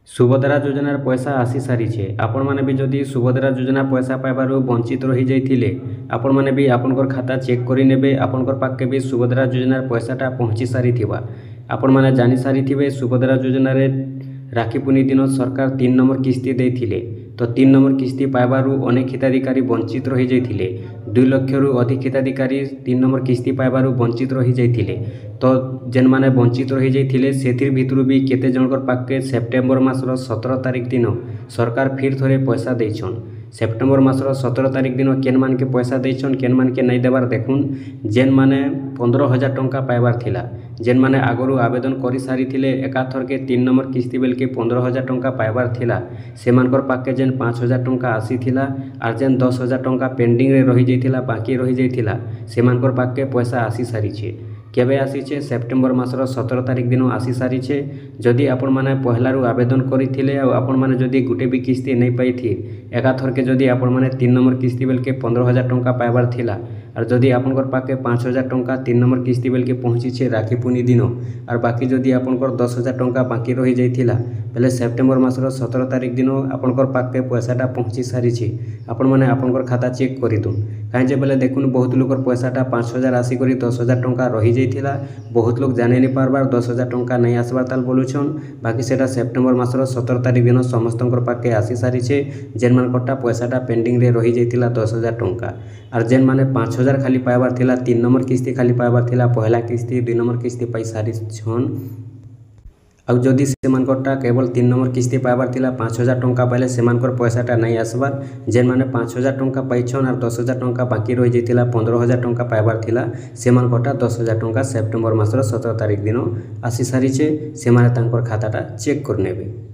सुभद्रा योजनार पैसा आसी सारी आपण मैंने भी जदि सुभद्रा योजना पैसा पाइबार वंचित रही जाइए आपण मैंने भी आपनकर खाता चेक करेंगे आपनकर पाखे भी सुभद्रा योजनार पैसाटा पहुँची सारी आपण मैंने जानी सारी सुभद्रा योजन राखी पूर्णि दिन सरकार 3 नंबर किस्ती देते तो 3 नंबर किस्ती पाइबार अनेक हिताधिकारी वंचित रही जाइए 2 लाख अधिक हिताधिकारी 3 नंबर किस्ती पाइबार वंचित रही जाइए तो जेन माने वंचित रही जाइए से भितर भी केते जनकर पाखे सेप्टेम्बर मासर 17 तारिख दिन सरकार फिर थोड़े पैसा देछन। सेप्टेम्बर मासर 17 तारिख दिन केन मान के पैसा देछन केन मान के नहीं देवार देखुन जेन माने 15,000 टंका पाइबार थिला जेन माने आगरू आवेदन करि सारी थिले एकाथर के 3 नंबर किस्ती बेल के 15,000 टंका पाइबार थिला सेमानकर पाखे जेन 5,000 टंका आसी थिला आर जेन 10,000 टंका पेंडिंग रे रही जाइथिला बाकी रही जाइथिला सेमानकर पाखे पैसा आसी सारी केबे आसीचे सेप्टेम्बर मासर 17 तारिख दिन आसी सारी जदि आपण माने पहलारू आवेदन करथिले आ आपण माने जदि गुटे भी किस्ती नहीं पाई थी एकाथर के जदि आपण माने 3 नंबर किस्ती बेल के 15,000 टंका पाइबार थिला और जदि आपनकर पाखे 5,000 टंका 3 नंबर किस्ती बेल के पहुँची राखी पूर्णि दिन और बाकी जदि आपनकर 10,000 टंका बाकी रही जाइथिला बेले सेप्टेम्बर मासर 17 तारिख दिन आपनकर पाखे पैसाटा पहुँची सारी आपण माने आपनकर खाता चेक करिदुन कहीं बेले देखुन बहुत लोकर पैसाटा 5,000 आसिक 10,000 टंका रही जाइथिला बहुत लोग जाने नहीं पारबार 10,000 टंका नहीं आसबार ताल बोलुछन बाकी सेटा सेप्टेम्बर मासर 17 तारिख दिन समस्तंकर पाखे आसी सारी जेन मानकटा पैसाटा पेंडिंग रे रही जाइथिला 10,000 टंका और जेन माने 5,000 खाली पाइबार थिला 3 नंबर किस्ती खाली पाइबार थिला पहला किस्ती 2 नंबर किस्ती पाई सारी छन आउ जदि सेमानकटा केवल 3 नंबर किस्ती पाइबार थिला 5,000 टंका पाइले सेमानकर पैसाटा नहीं आसबार जेन माने 5,000 टंका पाइछन और 10,000 टंका बाकी रही जाइथिला 15,000 टंका पाइबार थिला सेमानकटा 10,000 टंका सेप्टेम्बर मासर 17 तारिख दिन आसी सारी से माने तांकर खाताटा चेक कर नेबे।